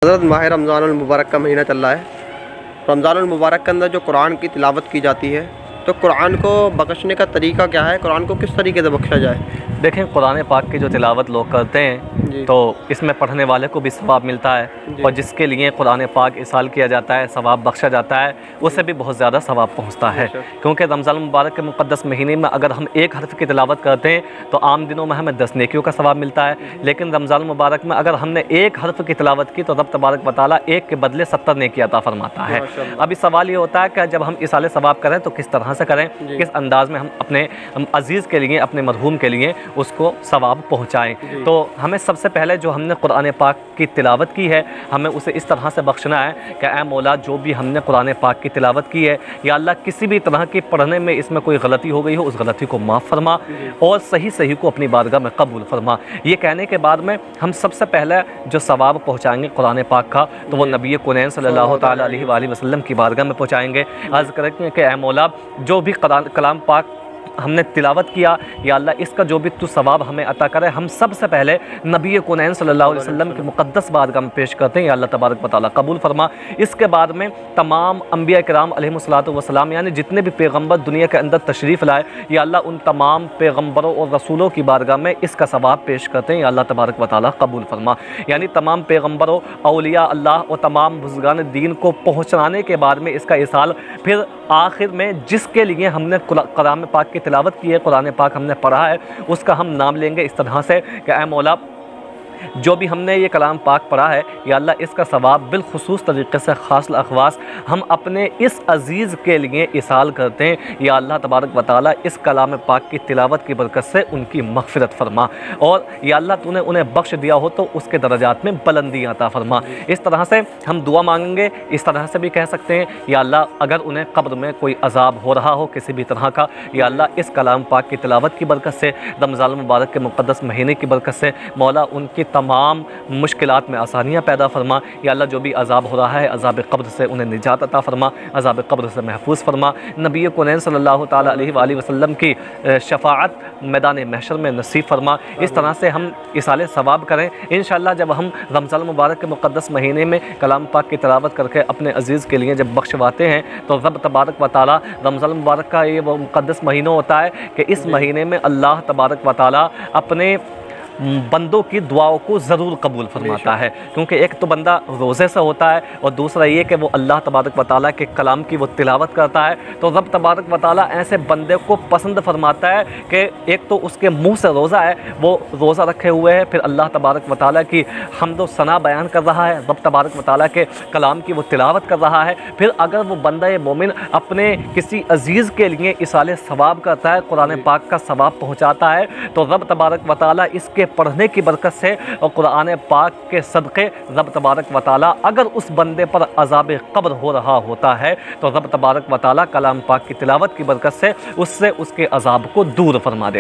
حضرت ماہ رمضان المبارک کا مہینہ چل رہا ہے۔ رمضان المبارک کے اندر جو قرآن کی تلاوت کی جاتی ہے، تو قرآن کو بخشنے کا طریقہ کیا ہے؟ قرآن کو کس طریقے سے بخشا جائے؟ دیکھیں، قرآن پاک کی جو تلاوت لوگ کرتے ہیں تو اس میں پڑھنے والے کو بھی ثواب ملتا ہے، اور جس کے لیے قرآن پاک ارسال کیا جاتا ہے، ثواب بخشا جاتا ہے، اسے بھی بہت زیادہ ثواب پہنچتا ہے۔ کیونکہ رمضان المبارک کے مقدس مہینے میں اگر ہم ایک حرف کی تلاوت کرتے ہیں تو عام دنوں میں ہمیں 10 نیکیوں کا ثواب ملتا ہے، لیکن رمضان المبارک میں اگر ہم نے ایک حرف کی تلاوت کی تو رب تبارک و تعالیٰ ایک کے بدلے 70 نیکی عطا فرماتا ہے۔ ابھی سوال یہ ہوتا ہے کہ جب ہم ارسال ثواب کریں تو کس طرح سے کریں، کس انداز میں ہم اپنے عزیز کے لیے، اپنے مرحوم کے لیے اس کو ثواب پہنچائیں۔ تو ہمیں سب سے پہلے جو ہم نے قرآن پاک کی تلاوت کی ہے، ہمیں اسے اس طرح سے بخشنا ہے کہ اے مولا، جو بھی ہم نے قرآن پاک کی تلاوت کی ہے، یا اللہ کسی بھی طرح کی پڑھنے میں اس میں کوئی غلطی ہو گئی ہو، اس غلطی کو معاف فرما اور صحیح کو اپنی بارگاہ میں قبول فرما۔ یہ کہنے کے بعد میں ہم سب سے پہلے جو ثواب پہنچائیں گے قرآن پاک کا، تو وہ نبی کونین صلی اللہ تعالیٰ علیہ وآلہ وسلم کی بارگاہ میں پہنچائیں گے۔ عرض کریں گے کہ اے مولا، جو بھی کلام پاک ہم نے تلاوت کیا، یا اللہ اس کا جو بھی تو ثواب ہمیں عطا کرے، ہم سب سے پہلے نبی کونین صلی اللہ علیہ وسلم کی مقدس بارگاہ میں پیش کرتے ہیں، یا اللہ تبارک و تعالیٰ قبول فرما۔ اس کے بعد میں تمام انبیاء کرام علیہ الصلوۃ والسلام، یعنی جتنے بھی پیغمبر دنیا کے اندر تشریف لائے، یا اللہ ان تمام پیغمبروں اور رسولوں کی بارگاہ میں اس کا ثواب پیش کرتے ہیں، یا اللہ تبارک و تعالیٰ قبول فرما۔ یعنی تمام پیغمبروں، اولیاء اللہ اور تمام بزرگان دین کو پہنچانے کے بعد میں اس کا ارسال، پھر آخر میں جس کے لیے ہم نے کلام پاک کی تلاوت کی ہے، قرآن پاک ہم نے پڑھا ہے، اس کا ہم نام لیں گے اس طرح سے کہ اے مولا، جو بھی ہم نے یہ کلام پاک پڑھا ہے، یا اللہ اس کا ثواب بالخصوص طریقے سے خاص الاخواص ہم اپنے اس عزیز کے لیے ارسال کرتے ہیں، یا اللہ تبارک و تعالیٰ اس کلام پاک کی تلاوت کی برکت سے ان کی مغفرت فرما، اور یا اللہ تو نے انہیں بخش دیا ہو تو اس کے درجات میں بلندی عطا فرما۔ اس طرح سے ہم دعا مانگیں گے۔ اس طرح سے بھی کہہ سکتے ہیں، یا اللہ اگر انہیں قبر میں کوئی عذاب ہو رہا ہو کسی بھی طرح کا، یا اللہ اس کلام پاک کی تلاوت کی برکت سے، رمضان المبارک کے مقدس مہینے کی برکت سے مولا ان کی تمام مشکلات میں آسانیاں پیدا فرما، یا اللہ جو بھی عذاب ہو رہا ہے، عذاب قبر سے انہیں نجات عطا فرما، عذاب قبر سے محفوظ فرما۔ نبی کونین صلی اللہ تعالیٰ علیہ وآلہ وسلم کی شفاعت میدان محشر میں نصیب فرما۔ اس طرح سے ہم ارسال ثواب کریں۔ انشاءاللہ جب ہم رمضان المبارک کے مقدس مہینے میں کلام پاک کی تلاوت کر کے اپنے عزیز کے لیے جب بخشواتے ہیں، تو رب تبارک و تعالیٰ، رمضان المبارک کا یہ وہ مقدس مہینہ ہوتا ہے کہ اس مہینے میں اللہ تبارک و تعالیٰ اپنے بندوں کی دعاؤں کو ضرور قبول فرماتا ہے، کیونکہ ایک تو بندہ روزے سے ہوتا ہے، اور دوسرا یہ کہ وہ اللہ تبارک و تعالیٰ کے کلام کی وہ تلاوت کرتا ہے، تو رب تبارک و تعالیٰ ایسے بندے کو پسند فرماتا ہے کہ ایک تو اس کے منہ سے روزہ ہے، وہ روزہ رکھے ہوئے ہے، پھر اللہ تبارک و تعالیٰ کی حمد و ثنا بیان کر رہا ہے، رب تبارک و تعالیٰ کے کلام کی وہ تلاوت کر رہا ہے، پھر اگر وہ بندہ مومن اپنے کسی عزیز کے لیے ارسال ثواب کرتا ہے، قرآن پاک کا ثواب پہنچاتا ہے، تو رب تبارک و تعالیٰ اس کے پڑھنے کی برکت سے اور قرآن پاک کے صدقے رب تبارک و تعالیٰ اگر اس بندے پر عذاب قبر ہو رہا ہوتا ہے تو رب تبارک و تعالیٰ کلام پاک کی تلاوت کی برکت سے اس کے عذاب کو دور فرما دیتا ہے۔